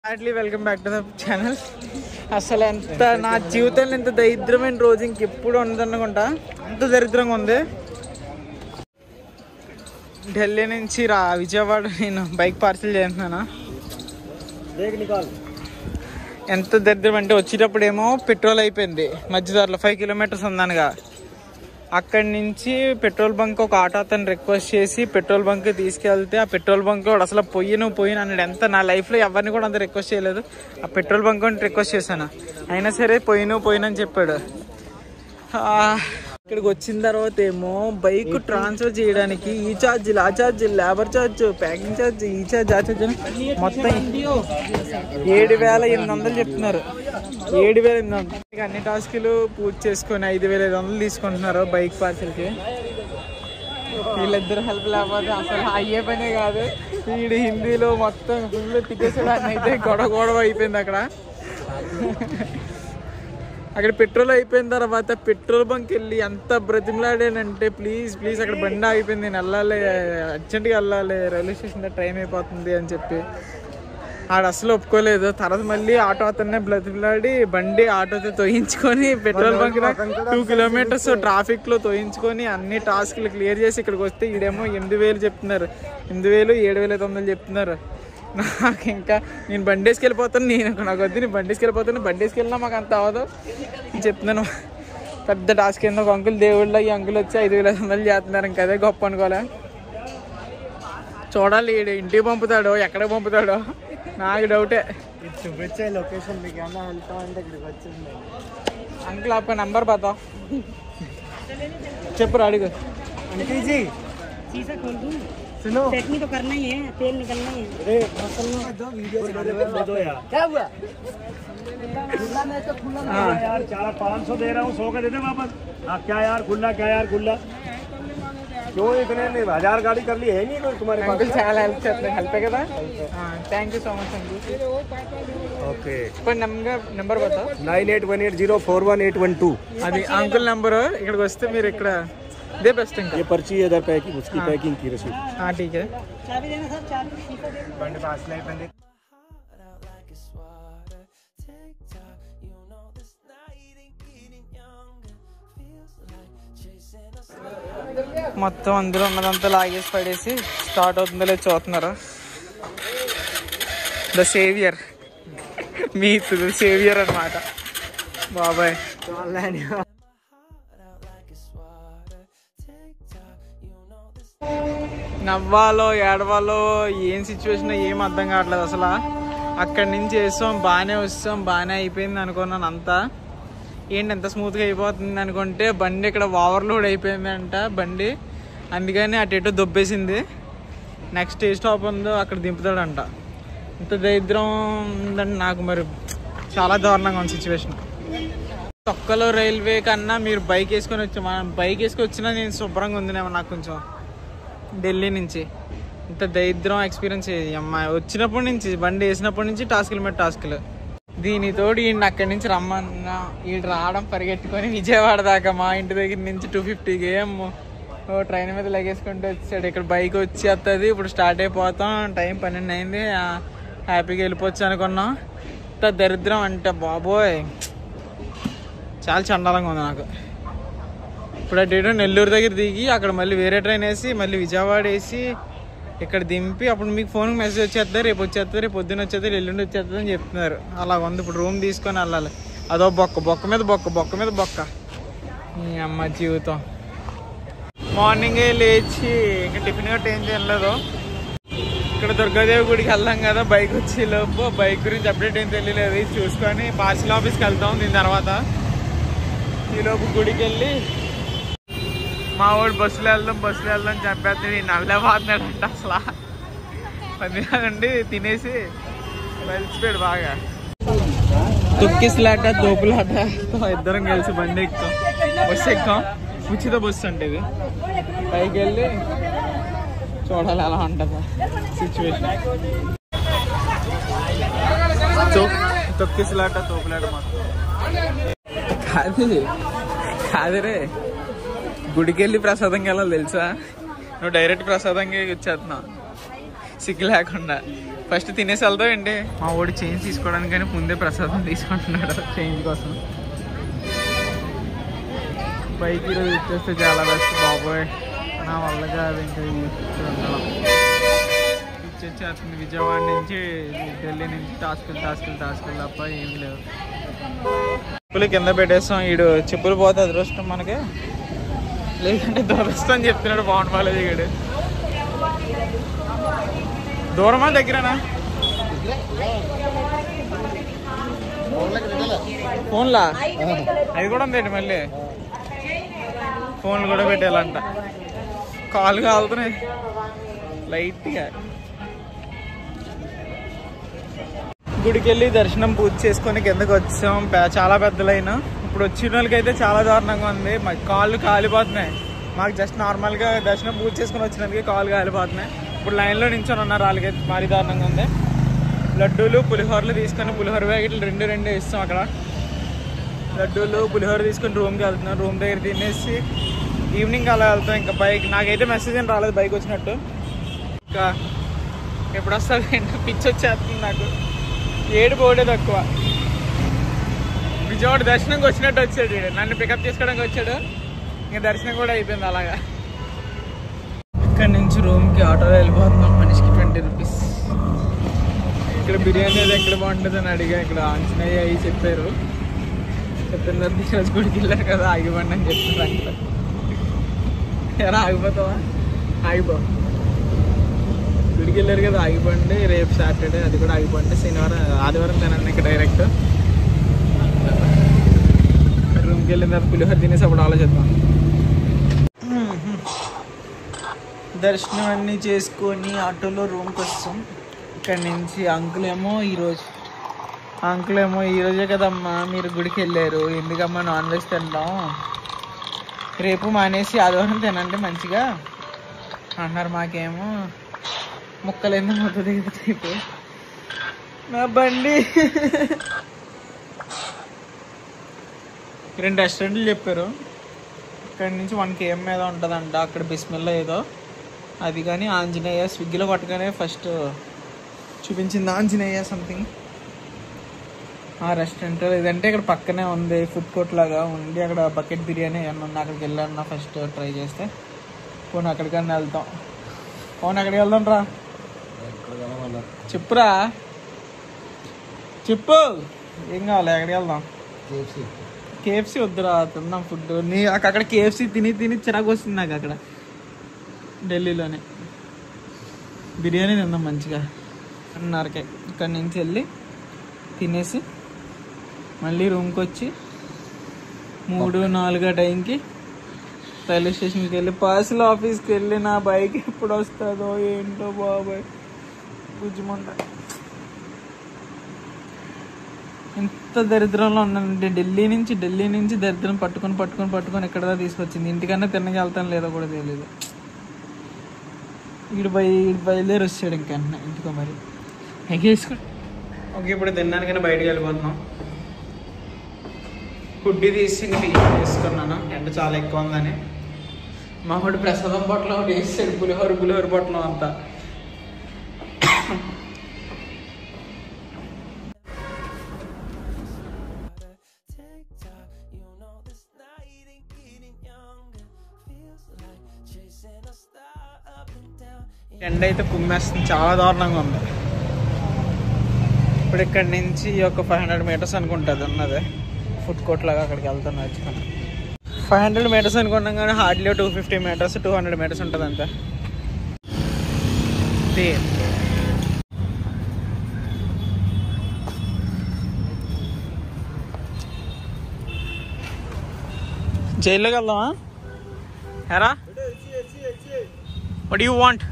Welcome back to the channel. అసలు ఎంత నా జీవితంలో ఎంత దరిద్రమైన రోజు ఇంకెప్పుడు ఉండదనుకుంటా, అంత దరిద్రంగా ఉంది. ఢిల్లీ నుంచి విజయవాడ నేను బైక్ పార్సిల్ చేస్తున్నాను. ఎంత దరిద్రం అంటే వచ్చేటప్పుడేమో పెట్రోల్ అయిపోయింది మధ్యదారిలో 5 కిలోమీటర్స్ ఉందనగా. అక్కడి నుంచి పెట్రోల్ బంక్ ఒక ఆటో అతను రిక్వెస్ట్ చేసి పెట్రోల్ బంక్ తీసుకెళ్తే ఆ పెట్రోల్ బంక్ కూడా అసలు పోయిన అన్నాడు. ఎంత నా లైఫ్లో ఎవరిని కూడా అంత రిక్వెస్ట్ చేయలేదు. ఆ పెట్రోల్ బంక్ అని రిక్వెస్ట్ చేశాను, అయినా సరే పోయినని చెప్పాడు. ఇక్కడికి వచ్చిన తర్వాత ఏమో బైక్ ట్రాన్స్ఫర్ చేయడానికి ఈ ఛార్జీలు ఆ ఛార్జీలు, లేబర్ ఛార్జ్, ప్యాకింగ్ ఛార్జ్, ఈ ఛార్జ్ ఆ ఛార్జ్ మొత్తం 7,800 చెప్తున్నారు. 7,800 అన్ని టాస్కులు పూర్తి చేసుకొని 5,500 తీసుకుంటున్నారు బైక్ పార్సల్కి. వీళ్ళిద్దరు హెల్ప్ లేకపోతే అసలు అయ్యే పనే కాదు. వీడు హిందీలో మొత్తం ఫుల్ తిట్టేసేదాన్ని అయితే గొడవ అయిపోయింది అక్కడ. అక్కడ పెట్రోల్ అయిపోయిన తర్వాత పెట్రోల్ బంక్ వెళ్ళి ఎంత బ్రతిమలాడానంటే ప్లీజ్ అక్కడ బండి ఆగిపోయింది, నేను వెళ్ళాలి, అర్జెంట్గా వెళ్ళాలి, రైల్వే స్టేషన్ ట్రైన్ అయిపోతుంది అని చెప్పి ఆడ అసలు ఒప్పుకోలేదు. తర్వాత మళ్ళీ ఆటో అతన్నే బ్రతిమలాడి బండి ఆటోతో తోయించుకొని పెట్రోల్ బంక్ 2 కిలోమీటర్స్ ట్రాఫిక్లో తోయించుకొని అన్ని టాస్క్లు క్లియర్ చేసి ఇక్కడికి వస్తే ఈడేమో 8,000 చెప్తున్నారు. 8,000 7,500 చెప్తున్నారు. నాకు ఇంకా నేను బండి వేసుకెళ్ళిపోతాను, నాకు వద్దు, నేను బండి వేసుకెళ్ళిపోతాను, బండి వేసుకెళ్ళినా మాకు అంత అవ్వదు చెప్తున్నాను. పెద్ద టాస్క్ ఏందో ఒక అంకుల్ దేవుళ్ళ ఈ అంకుల్ వచ్చి 5,500 చేస్తున్నారు. ఇంకా అదే గొప్ప అనుకోలే. చూడాలి ఇంటికి పంపుతాడో ఎక్కడికి పంపుతాడో నాకు డౌటే. చూపించే లొకేషన్ మీకు ఏమన్నా వెళ్తాం అంటే ఇక్కడికి వచ్చింది. అంకుల్ आपका नंबर बताओ. చెప్పు అడుగు. आंटी जी सुनो, चटनी तो करना ही है, तेल निकलना ही है. अरे दो वीडियो दो यार. क्या हुआ? खुला में तो खुला यार 400-500 दे रहा हूँ, 100 का दे दे वापस. हाँ क्या यार खुला क्यों इतने 1000 गाड़ी कर ली है नहीं कोई तुम्हारे पास? అంకుల్ చాలా హెల్ప్ కదా. Thank you so much uncle. Okay ఇప్పుడు నెంబర్ బతా. 9818041812 అది అంకుల్ నెంబరు. ఇక్కడికి వస్తే మీరు ఇక్కడ ఇదే బెస్ట్. ఇంకా ये पर्ची इधर पैकिंग, उसकी पैकिंग की रसीद. ठीक है. चाबी देना सर, चाबी బండి పాస్ అయిపోయింది. మొత్తం అందులో ఉన్నదంతా లాగేసి పడేసి స్టార్ట్ అవుతుందో లేదు చూస్తున్నారు. ద సేవియర్ సేవియర్ అనమాట బాబాయ్. నవ్వాలో ఏడవాలో ఏం సిచ్యువేషన్ ఏం అర్థం కావట్లేదు అసలు. అక్కడి నుంచి వేస్తాం బాగానే అయిపోయింది అనుకున్నాను. అంతా ఏంటి ఎంత స్మూత్గా అయిపోతుంది అనుకుంటే బండి ఇక్కడ ఓవర్లోడ్ అయిపోయిందంట బండి, అందుకని అటు దొబ్బేసింది. నెక్స్ట్ ఏ స్టాప్ ఉందో అక్కడ దింపుతాడంట. ఇంత దరిద్రం ఉందండి నాకు. మరి చాలా దారుణంగా ఉంది సిచ్యువేషన్. తొక్కలో రైల్వే కన్నా మీరు బైక్ వేసుకొని బైక్ వేసుకొచ్చినా నేను శుభ్రంగా ఉందినేమో నాకు కొంచెం. ఢిల్లీ నుంచి ఇంత దరిద్రం ఎక్స్పీరియన్స్ అమ్మాయి వచ్చినప్పటి నుంచి, బండి వేసినప్పటి నుంచి టాస్కుల మీద టాస్కులు. దీనితోడు ఈయన అక్కడి నుంచి రమ్మన్నా ఈడు రావడం పరిగెట్టుకొని విజయవాడ దాకా మా ఇంటి దగ్గర నుంచి 250 ట్రైన్ మీద లగేసుకుంటూ వచ్చాడు. ఇక్కడ బైక్ వచ్చేస్తుంది, ఇప్పుడు స్టార్ట్ అయిపోతాం, టైం 12 అయింది, హ్యాపీగా వెళ్ళిపోవచ్చు అనుకున్నాం. ఇంత దరిద్రం అంటే బాబోయ్ చాలా చండాలంగా ఉంది నాకు. ఇప్పుడు అటు నెల్లూరు దగ్గర దిగి అక్కడ మళ్ళీ వేరే ట్రైన్ వేసి మళ్ళీ విజయవాడ వేసి ఇక్కడ దింపి అప్పుడు మీకు ఫోన్కి మెసేజ్ వచ్చేస్తుంది, రేపు వచ్చేస్తుంది, రేపు పొద్దున్న వచ్చేస్తుంది, ఎల్లుండి వచ్చేస్తుంది అని చెప్తున్నారు. అలా ఉంది. ఇప్పుడు రూమ్ తీసుకొని వెళ్ళాలి. అదో బొక్క మీద బొక్క. ఈ అమ్మ జీవితం. మార్నింగే లేచి ఇంకా టిఫిన్ గట్ట ఏం చేయలేదు. ఇక్కడ దుర్గాదేవి గుడికి వెళ్దాం కదా, బైక్ వచ్చే లోపు బైక్ గురించి అప్డేట్ ఏం తెలియలేదు. ఇది చూసుకొని పార్సిల్ ఆఫీస్కి వెళ్తాం. దీని తర్వాత ఈలోపు గుడికి వెళ్ళి మా వాడు బస్సులో వెళ్దాం చెప్పేస్తే నేను నవ్వలేకపోతున్నాడంట అసలు. 10 నుండి తినేసి వెళ్ళిపోయాడు బాగా. తొక్కిసలాట తోపులాట ఇద్దరం కలిసి బండి ఎక్కుతాం, బస్సు ఎక్కుతాం. ఉచిత బస్సు అంటే ఇది. పైకి వెళ్ళి చూడాలి ఎలా ఉంటుంది సిచ్యువేషన్. తొక్కిసలాట తోపులాట మొత్తం కాదురే. గుడికి వెళ్ళి ప్రసాదంగా వెళ్ళాలి తెలుసా, నువ్వు డైరెక్ట్ ప్రసాదంగా వచ్చేస్తున్నావు. సిగ్గు లేకుండా. ఫస్ట్ తినేసి వెళ్తావు ఏంటి? మా వాడు చేంజ్ తీసుకోవడానికి కానీ ముందే ప్రసాదం తీసుకుంటున్నాడు చేంజ్ కోసం. బైక్ ఈరోజు ఇచ్చేస్తే చాలా బెస్ట్ బాబోయ్, నా వల్ల కాదు ఇంకా ఇచ్చేస్తుంది. విజయవాడ నుంచి ఢిల్లీ నుంచి టాస్కులు తప్ప ఏం లేవు. చెప్పులు కింద పెట్టేస్తాం. ఈడు చెప్పులు పోతే అదృష్టం మనకి, లేదంటే దురదృష్టం అని చెప్తున్నాడు పవన్ బాలాజీ గారు. దూరమా దగ్గరనా? ఫోన్లా అది కూడా ఉంది మళ్ళీ, ఫోన్లు కూడా పెట్టాలంట. కాలు కాలుతున్నాయి లైట్గా. గుడికి వెళ్ళి దర్శనం పూజ చేసుకొని కిందకి వచ్చాం. చాలా పెద్ద లైన్. ఇప్పుడు వచ్చిన వాళ్ళకైతే చాలా దారుణంగా ఉంది. మాకు కాళ్ళు కాలిపోతున్నాయి. మాకు జస్ట్ నార్మల్గా దర్శనం పూజ చేసుకుని వచ్చినందుకే కాళ్ళు కాలిపోతున్నాయి. ఇప్పుడు లైన్లో నించొని ఉన్నారు, వాళ్ళకైతే మరీ దారుణంగా ఉంది. లడ్డూలు పులిహోరలు తీసుకొని, పులిహోర ప్యాకెట్లు రెండు ఇస్తాం అక్కడ. లడ్డూలు పులిహోర తీసుకొని రూమ్కి వెళ్తున్నాం. రూమ్ దగ్గర తినేసి ఈవినింగ్ అలా వెళ్తాం. ఇంకా బైక్ నాకైతే మెసేజ్ ఏం రాలేదు బైక్ వచ్చినట్టు. ఇంకా ఎప్పుడు వస్తుంది ఏంటో పిచ్చి వచ్చేస్తుంది నాకు. ఏడు పోడే తక్కువ. విజయవాడ దర్శనంకి వచ్చినట్టు వచ్చాడు, నన్ను పికప్ చేసుకోవడానికి వచ్చాడు. ఇంకా దర్శనం కూడా అయిపోయింది అలాగా. ఇక్కడ నుంచి రూమ్కి ఆటోలో వెళ్ళిపోతున్నాం. మనిషికి 20 రూపీస్. ఇక్కడ బిర్యానీ అది ఎక్కడ బాగుంటుంది అని అడిగా. ఇక్కడ ఆంజనేయ అవి చెప్పారు. చెప్పిన తర్వాత ఈరోజు గుడికి వెళ్ళారు కదా, ఆగిపోండి అని చెప్తారు అంకుల్. ఎలా ఆగిపోతావా? ఆగిపో. గుడికి వెళ్ళారు కదా, ఆగిపోండి. రేపు సాటర్డే, అది కూడా ఆగిపోండి. ఆదివారం తినండి ఇక్కడ డైరెక్ట్. రూమ్కి వెళ్ళిన తర్వాత పులిహోర తినేసి అప్పుడు ఆలోచిద్దాం. దర్శనం అన్నీ చేసుకొని ఆటోలో రూమ్కి వస్తాం. ఇక్కడ నుంచి అంకుల్ ఏమో ఈరోజే కదమ్మా మీరు గుడికి వెళ్ళారు, ఎందుకమ్మా నాన్ వెజ్ తింటాం, రేపు మానేసి ఆదివారం తినండి మంచిగా అన్నారు. మాకేమో ముక్కలేందో మొత్తం దిగిపోతే నా బండి. 2 రెస్టారెంట్లు చెప్పారు. ఇక్కడ నుంచి 1 km మీద ఉంటుందంట. అక్కడ బిస్మిల్లా ఏదో అది, కానీ ఆంజనేయ స్విగ్గీలో కొట్టగానే ఫస్ట్ చూపించింది ఆంజనేయ సంథింగ్ ఆ రెస్టారెంట్. లేదంటే ఇక్కడ పక్కనే ఉంది ఫుడ్ కోర్ట్ లాగా ఉంది. అక్కడ బకెట్ బిర్యానీ ఏమన్నా ఉంది, అక్కడికి వెళ్ళాను ఫస్ట్ ట్రై చేస్తే. పోనీ అక్కడికన్నా వెళ్తాం. పోనీ అక్కడికి వెళ్దాం రా. చెప్పురా, చెప్పు ఏం కావాలి? ఎక్కడికి వెళ్దాం? కేఎఫ్సీ వద్దురా, తిందాం ఫుడ్. అక్కడ కేఎఫ్సీ తిని చిరాకు వస్తుంది నాకు. అక్కడ ఢిల్లీలోనే బిర్యానీ తిందాం మంచిగా అన్నారకే. ఇక్కడ నుంచి వెళ్ళి తినేసి మళ్ళీ రూమ్కి వచ్చి 3-4 టైంకి రైల్వే స్టేషన్కి వెళ్ళి పార్సల్ ఆఫీస్కి వెళ్ళి నా బైక్ ఎప్పుడు వస్తుందో ఏంటో బాబాయ్ గుజ్జుమంట. ఎంత దరిద్రంలో ఉన్నానంటే ఢిల్లీ నుంచి దరిద్రం పట్టుకొని ఎక్కడ తీసుకొచ్చింది. ఇంటికన్నా తిన్నకి వెళ్తాను లేదో కూడా తెలియదు. ఈడు బయలుదేరి వచ్చాడు ఇంకన్నా ఇంటికో. మరి ఎగేసుకో. ఓకే, ఇప్పుడు తినడానికైనా బయటకు వెళ్ళిపోతున్నాం. హుడ్డీ తీసి ఇంకా తీసుకున్నాను, ఎండ చాలా ఎక్కువ ఉందని. మా వాడు ప్రసాదం పొట్లం ఒకటి వేసాడు, పులిహోర పొట్లం అంతా. ఎండ అయితే కుమ్మేస్తుంది, చాలా దారుణంగా ఉంది. ఇప్పుడు ఇక్కడ నుంచి ఒక 500 మీటర్స్ అనుకుంటుంది ఉన్నది ఫుడ్ కోర్ట్ లాగా. అక్కడికి వెళ్తాను వచ్చుకుని 500 మీటర్స్ అనుకున్నాం, కానీ హార్డ్లీ 250 మీటర్స్ 200 మీటర్స్ ఉంటుంది అంతే. జైల్లోకి వెళ్దామా? ఎరా వాట్ యూ వాంట్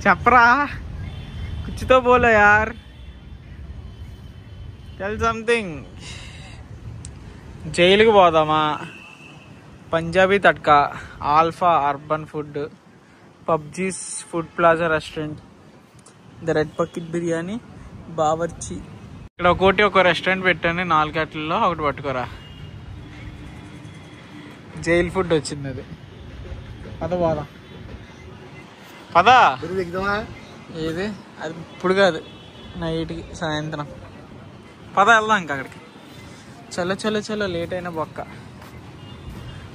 చెప్పరా, కుచ్చితో బోలో యార్, టెల్ సంథింగ్. జైలుకి పోదామా? Punjabi Tadka, Alpha Urban Food, పబ్జీస్ Food Plaza restaurant, The Red Bucket Biryani, Bawarchi. ఇక్కడ ఒక రెస్టారెంట్ పెట్టాను 4 గంటల్లో, ఒకటి పట్టుకోరా. జైల్ ఫుడ్ వచ్చింది అది, అదో పోదాం. పదా ఏది అది ఇప్పుడు కాదు నైట్కి సాయంత్రం పద వెళ్దాం ఇంకా అక్కడికి. చలో చలో చలో లేట్ అయినా బొక్క.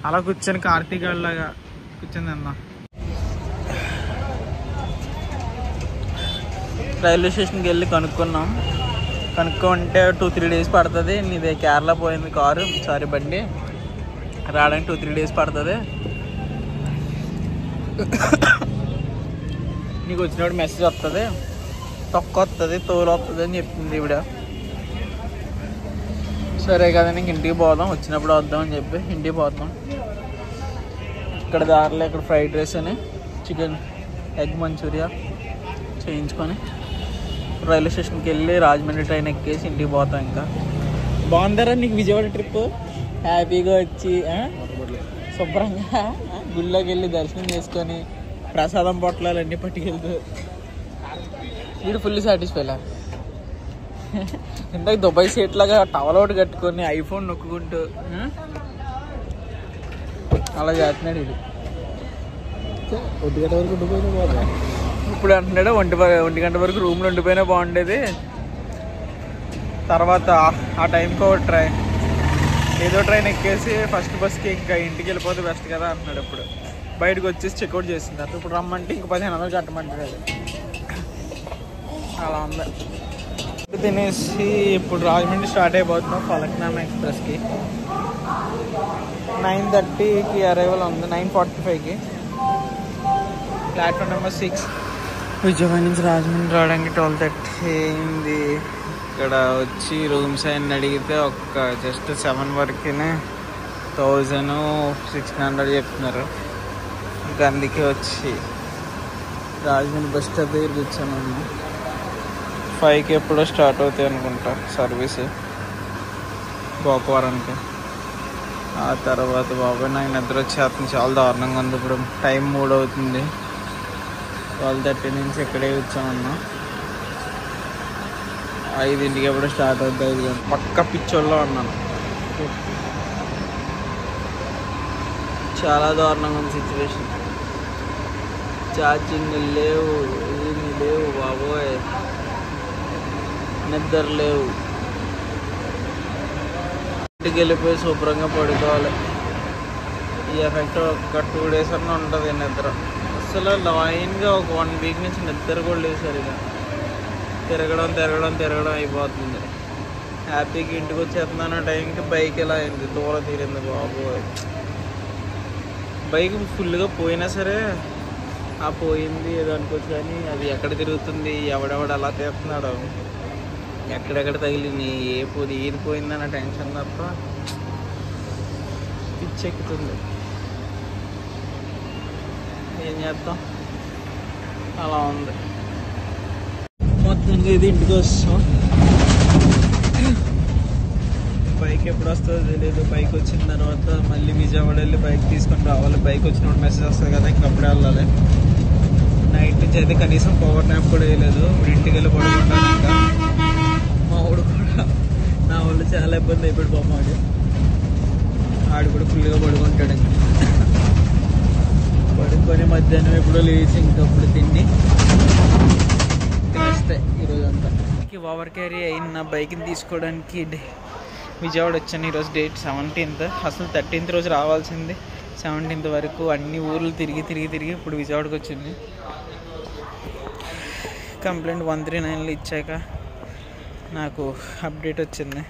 అలా కూర్చొని కార్తీక్ లాగా కూర్చొని వెళ్దాం. రైల్వే స్టేషన్కి వెళ్ళి కనుక్కుంటే 2-3 days పడుతుంది. నీదే కేరళ పోయింది కారు, సారీ బండి, రావడానికి 2-3 days పడుతుంది. నీకు వచ్చినప్పుడు మెసేజ్ వస్తుంది, తొక్క వస్తుంది, తోలు వస్తుంది అని చెప్తుంది ఈవిడ. సరే కదా నీకు ఇంటికి పోదాం, వచ్చినప్పుడు వద్దాం అని చెప్పి ఇంటికి పోతాం. ఇక్కడ దారిలో ఇక్కడ ఫ్రైడ్ రైస్ అని చికెన్ ఎగ్ మంచూరియా చేయించుకొని రైల్వే స్టేషన్కి వెళ్ళి రాజమండ్రి ట్రైన్ ఎక్కేసి ఇంటికి పోతాం. ఇంకా బాగుందరా నీకు విజయవాడ ట్రిప్? హ్యాపీగా వచ్చి శుభ్రంగా గుళ్ళోకి వెళ్ళి దర్శనం చేసుకొని ప్రసాదం పొట్లాలు అన్నీ పట్టుకెళ్తూ వీడు ఫుల్ సాటిస్ఫైలా. ఇందాక దుబాయ్ సీట్ లాగా టవల్ ఒకటి కట్టుకొని ఐఫోన్ నొక్కుంటూ అలా చేస్తున్నాడు వీడు. 1 గంట వరకు ఉండిపోయినా బాగా. ఇప్పుడు అంటున్నాడు 1 గంట వరకు రూమ్లో ఉండిపోయినా బాగుండేది, తర్వాత ఆ టైంకి ఒక ఏదో ట్రైన్ ఎక్కేసి ఫస్ట్ బస్కి ఇంకా ఇంటికి వెళ్ళిపోతే బెస్ట్ కదా అంటున్నాడు. ఇప్పుడు బయటకు వచ్చేసి చెక్అవుట్ చేసింది. ఇప్పుడు రమ్మంటే ఇంక 1500 కట్టమంటాడు. అలా ఉంది. తినేసి ఇప్పుడు రాజమండ్రి స్టార్ట్ అయిపోతున్నాం ఫలక్నామా ఎక్స్ప్రెస్కి. 9:30కి అరైవల్ ఉంది, 9:45కి ప్లాట్ఫామ్ నెంబర్ 6. విజయవాడ నుంచి రాజమండ్రి రావడానికి 12:30 అయింది. ఇక్కడ వచ్చి రూమ్స్ అయిన అడిగితే ఒక జస్ట్ 7 వరకునే 1600 చెప్తున్నారు. ఇంకా అందుకే వచ్చి రాజమండ్రి బస్ స్టాప్ దగ్గరికి వచ్చాను. 5కి ఎప్పుడో స్టార్ట్ అవుతాయి అనుకుంటా సర్వీస్ గోకవరానికి. ఆ తర్వాత బాబాయ్ నాకు నిద్ర వచ్చేస్తుంది, చాలా దారుణంగా ఉంది. ఇప్పుడు టైం 3 అవుతుంది. 12:30 నుంచి ఇక్కడే వచ్చామన్నా. 5ంటికి ఎప్పుడో స్టార్ట్ అవుతుంది. 5 గంటలు పక్క పిచ్చోళ్ళలో ఉన్నాను. చాలా దారుణంగా ఉంది సిచ్యువేషన్. ఛార్జింగ్ లేవు, ఏమీ లేవు బాబోయ్, నిద్ర లేవు. ఇంటికి వెళ్ళిపోయి శుభ్రంగా పడుకోవాలి. ఈ ఎఫెక్ట్ ఒక 2 days అన్నా ఉంటుంది నిద్ర. అసలు లైన్గా ఒక 1 week నుంచి నిద్ర కూడా లేదు సరిగా. తిరగడం అయిపోతుంది. హ్యాపీగా ఇంటికి వచ్చేస్తున్నాను టైంకి బైక్ ఎలా అయింది, దూరం తీరింది బాబోయ్. బైక్ ఫుల్గా పోయినా సరే పోయింది ఏదో అనుకోవచ్చు, కానీ అది ఎక్కడ తిరుగుతుంది, ఎవడెవడు అలా తీస్తున్నాడు, ఎక్కడెక్కడ తగిలింది, ఏది పోయిందన్న టెన్షన్ తప్ప పిచ్చెక్కుతుంది. ఏం చేద్దాం, అలా ఉంది. మొత్తానికి ఇది ఇంటికి వస్తాం. బైక్ ఎప్పుడు వస్తుందో తెలియదు. బైక్ వచ్చిన తర్వాత మళ్ళీ విజయవాడ వెళ్ళి బైక్ తీసుకొని రావాలి. బైక్ వచ్చినప్పుడు మెసేజ్ వస్తుంది కదా, ఇంకప్పుడే వెళ్ళాలి. నైట్ నుంచి అయితే కనీసం పవర్ న్యాప్ కూడా వేయలేదు. ఇంటికి వెళ్ళి పడుకుంటాను. ఇంకా మా వాడు కూడా నా వాళ్ళు చాలా ఇబ్బంది అయిపోయాడు బామ్మాడు. ఆడు కూడా ఫుల్గా పడుకుంటాడు. పడుకొని మధ్యాహ్నం ఎప్పుడో లేచి ఇంకప్పుడు తిండి వస్తాయి ఈరోజు అంతా. ఓవర్ క్యారీ అయిన బైక్ని తీసుకోవడానికి విజయవాడ వచ్చాను. ఈరోజు డేట్ 17th. అసలు 13th రోజు రావాల్సింది. 17th వరకు అన్ని ఊర్లు తిరిగి ఇప్పుడు విజయవాడకి వచ్చింది. కంప్లైంట్ 139లో ఇచ్చాక నాకు అప్డేట్ వచ్చింది.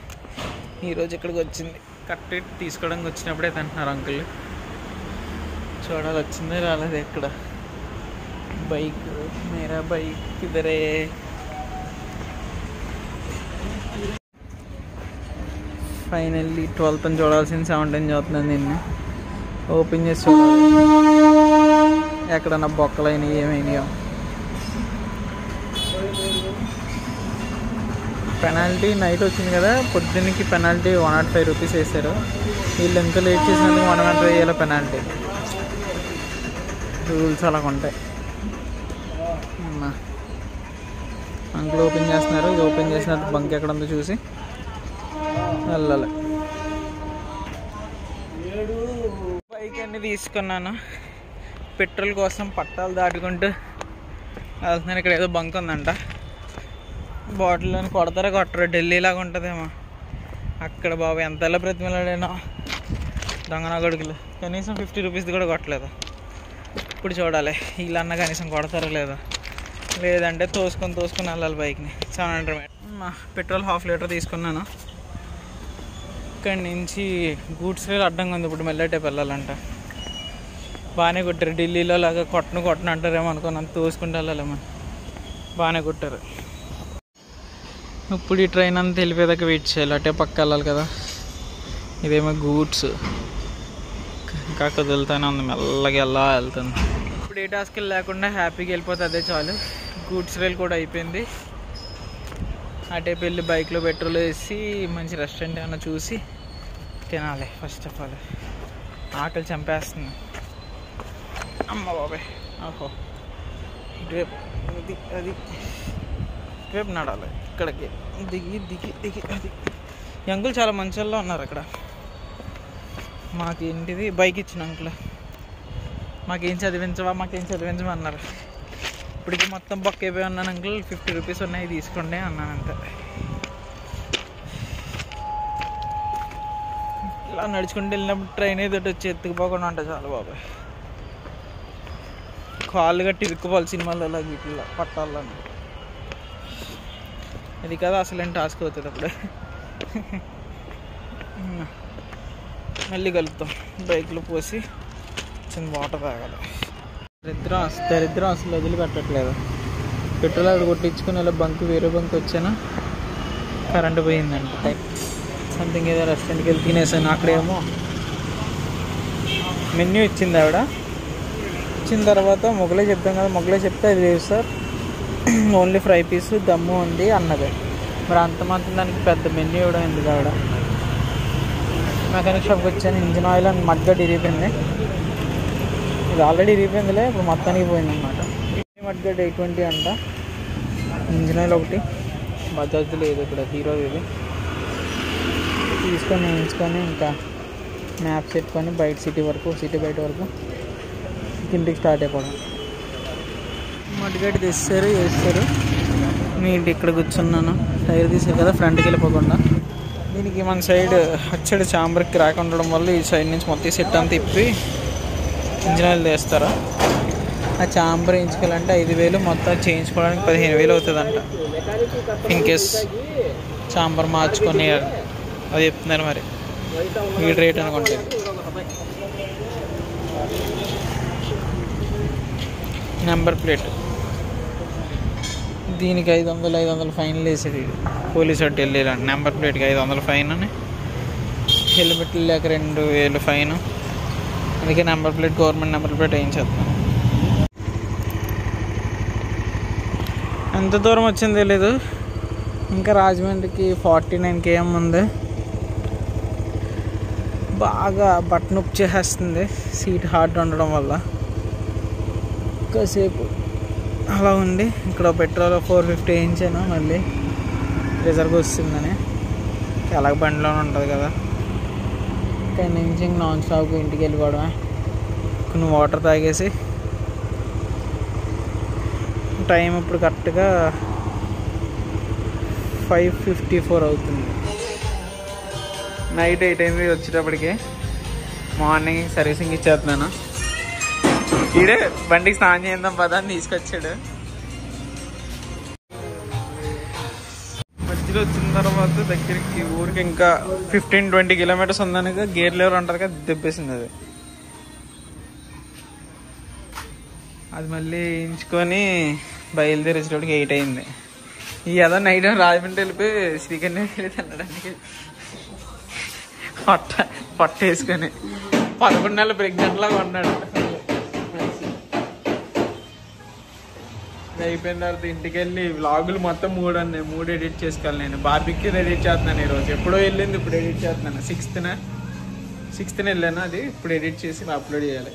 ఈరోజు ఇక్కడికి వచ్చింది. కరెక్ట్ తీసుకోవడానికి వచ్చినప్పుడే అంటున్నారు అంకుల్. చూడాలి వచ్చిందే రాలేదు. ఎక్కడ బైక్, మేరా బైక్ ఇద్దరే. ఫైనల్లీ 12th చూడాల్సింది 17 చూస్తున్నాను. నిన్ను ఓపెన్ చేసి చూడాలి ఎక్కడన్నా బొక్కలైనవి ఏమైనాయో. పెనాల్టీ నైట్ వచ్చింది కదా, పొద్దున్నకి పెనాల్టీ 105 రూపీస్ వేశారు. వీళ్ళు ఎంత లేట్ చేసినందుకు 100 వేయాలి పెనాల్టీ. రూల్స్ అలా ఉంటాయి. అంకుల్ ఓపెన్ చేస్తున్నారు. ఇది ఓపెన్ చేసినట్టు బంక్ ఎక్కడ ఉందో చూసి వెళ్ళాలి. బైక్ అన్ని తీసుకున్నాను పెట్రోల్ కోసం. పట్టాలు దాటుకుంటూ వెళ్తున్నాను. ఇక్కడ ఏదో బంక్ ఉందంట. బాటిల్లోని కొడతారా కొట్టరు, ఢిల్లీలాగా ఉంటుందేమో. అక్కడ బాబు ఎంతలా ప్రతిమలాడేనో దొంగన కొడుకులు. కనీసం 50 రూపీస్ది కూడా కొట్టలేదు. ఇప్పుడు చూడాలి వీళ్ళన్న కనీసం కొడతారో లేదో. లేదంటే తోసుకొని వెళ్ళాలి బైక్ని. 700 మీటర్. పెట్రోల్ 1/2 లీటర్ తీసుకున్నాను. ఇక్కడి నుంచి గూడ్స్ రైలు అడ్డంగా ఉంది. ఇప్పుడు మెల్లటేపు వెళ్ళాలంట. బాగానే కొట్టారు. ఢిల్లీలో లాగా కొట్టను అంటారేమో అనుకుని అంత తోసుకుంటూ వెళ్ళాలేమో. బాగానే కొట్టారు. ఇప్పుడు ఈ ట్రైన్ అంతా వెళ్ళిపోయేదాకా వెయిట్ చేయాలి. అటే పక్క వెళ్ళాలి కదా. ఇదేమో గూడ్స్ ఇంకా కదులుతూనే ఉంది. మెల్లగా వెళ్తుంది. ఇప్పుడు ఏ టాస్క్ లేకుండా హ్యాపీగా వెళ్ళిపోతే అదే చాలు. గూడ్స్ రైల్ కూడా అయిపోయింది. అటే వెళ్ళి బైక్లో పెట్రోల్ వేసి మంచి రెస్టారెంట్ ఏమైనా చూసి తినాలి. ఫస్ట్ ఆఫ్ ఆల్ ఆకలి చంపేస్తుంది. అమ్మ బాబాయ్. ఓహో ఇటువైపు అది ఇటువైపు నడాలి. ఇక్కడికి దిగి అది. అంకుల్ చాలా మంచి వాళ్ళు ఉన్నారు అక్కడ. మాకేంటిది బైక్ ఇచ్చిన అంకుల్ మాకేం చదివించమా అన్నారు. ఇప్పటికి మొత్తం బొక్క అయిపోయి ఉన్నాను అంకుల్. 50 రూపీస్ ఉన్నాయి తీసుకోండి అన్నాను అంతే. ఇలా నడుచుకుంటూ వెళ్ళినప్పుడు ట్రైన్ ఏదో వచ్చి ఎత్తుకుపోకుండా ఉంటుంది చాలా బాబాయ్. కాళ్ళు కట్టి ఇరుక్కుపోవాలి సినిమాలలో వీటిలో పట్టాలని. అది కదా అసలు టాస్క్ అవుతుంది. అప్పుడు మళ్ళీ కలుపుతాం. బైక్లో పోసి చిన్న వాటర్ తాగాలి. దరిద్రం అసలు వదిలిపెట్టట్లేదు. పెట్రోల్ అది కొట్టించుకుని ఇలా వేరే బంక్ వచ్చాను. కరెంటు పోయిందంట. సంథింగ్ ఏదో రెస్టారెంట్కి వెళ్ళి తినేసాను. అక్కడేమో మెన్యూ ఇచ్చింది ఆవిడ. ఇచ్చిన తర్వాత మొగలే చెప్తాం కదా. మొగలే చెప్తే అది లేదు సార్, ఓన్లీ ఫ్రై పీస్ దమ్ము ఉంది అన్నది. మరి అంత మాత్రం దానికి పెద్ద మెన్యూ ఇవ్వడం ఎందుకు ఆవిడ. మెకానిక్ షాప్కి వచ్చాను. ఇంజిన్ ఆయిల్ అని మడ్గడ్ ఇరిగిపోయింది. ఇది ఆల్రెడీ ఇరిగిపోయిందిలే, ఇప్పుడు మొత్తానికి పోయిందన్నమాట. మడ్గడ్ 820 అంట. ఇంజిన్ ఆయిల్ ఒకటి. బజాజ్ లేదు ఇక్కడ, హీరో ఇది. తీసుకొని వేయించుకొని ఇంకా మ్యాప్స్ పెట్టుకొని సిటీ బయట వరకు ఇంటికి స్టార్ట్ అయిపోవడం. మడ్గడ్డి తెస్తారు వేస్తారు. నేను ఇక్కడ కూర్చున్నాను. టైర్ తీసారు కదా ఫ్రంట్కి వెళ్ళిపోకుండా. దీనికి మన సైడ్ అచ్చడి చాంబర్కి రాక ఉండడం వల్ల ఈ సైడ్ నుంచి మొత్తం సెట్ అంతా తిప్పి ఇంజిన్ ఆయిల్ తీస్తారు. ఆ చాంబర్ వేయించుకోవాలంటే 5,000, మొత్తం చేయించుకోవడానికి 15,000 అవుతుందంట. ఇన్కేస్ చాంబర్ మార్చుకొని అది చెప్తున్నారు. మరి ఈ రేట్ అనుకుంటే నెంబర్ ప్లేట్ దీనికి 500 ఫైన్లు వేసేది పోలీసు వాటి వెళ్ళారండి. నెంబర్ ప్లేట్కి 500 ఫైన్ అని, హెల్మెట్ లేక 2,000 ఫైన్. అందుకే number plate, government number plate వేయించేస్తాను. ఎంత దూరం వచ్చింది తెలీదు. ఇంకా రాజమండ్రికి 49 km ఉంది. బాగా బట్ట నొప్పి చేసేస్తుంది సీట్ హార్డ్ ఉండడం వల్ల. కాసేపు అలా ఉండి ఇక్కడ పెట్రోల్ 450 వేయించాను. మళ్ళీ రిజర్వ్ వస్తుందని. అలాగ బండిలోనే ఉంటుంది కదా. ఇక్కడ నుంచి నాన్ స్టాప్ ఇంటికి వెళ్ళిపోవడమే. కొన్ని వాటర్ తాగేసి టైం ఇప్పుడు కరెక్ట్గా 5:54 అవుతుంది. నైట్ 8 అయింది వచ్చేటప్పటికి. మార్నింగ్ సర్వీసింగ్ ఇచ్చేస్తున్నాను. ఈడే బండికి స్నానం చేద్దాం పదా అని తీసుకొచ్చాడు. మధ్యలో వచ్చిన తర్వాత దగ్గరికి ఊరికి ఇంకా 15-20 కిలోమీటర్స్ ఉందనగా గేర్ లెవర్ అంటారు కదా, దెబ్బేసింది అది మళ్ళీ వేయించుకొని బయలుదేరేసేటప్పటికి 8 అయింది. ఈ ఏదో నైట్ రాజమండ్రి వెళ్ళిపోయి శ్రీకన్య తినడానికి పొట్ట వేసుకొని 11 నెలల ప్రెగ్నెంట్ లాగా ఉన్నాడు. అయిపోయిన తర్వాత ఇంటికి వెళ్ళి వ్లాగులు మొత్తం 3 అన్నాయి. 3 ఎడిట్ చేసుకోవాలి. నేను బార్బిక్యూ ఎడిట్ చేస్తున్నాను ఈరోజు. ఎప్పుడో వెళ్ళింది, ఇప్పుడు ఎడిట్ చేస్తున్నాను. 6th వెళ్ళాను. అది ఇప్పుడు ఎడిట్ చేసి అప్లోడ్ చేయాలి.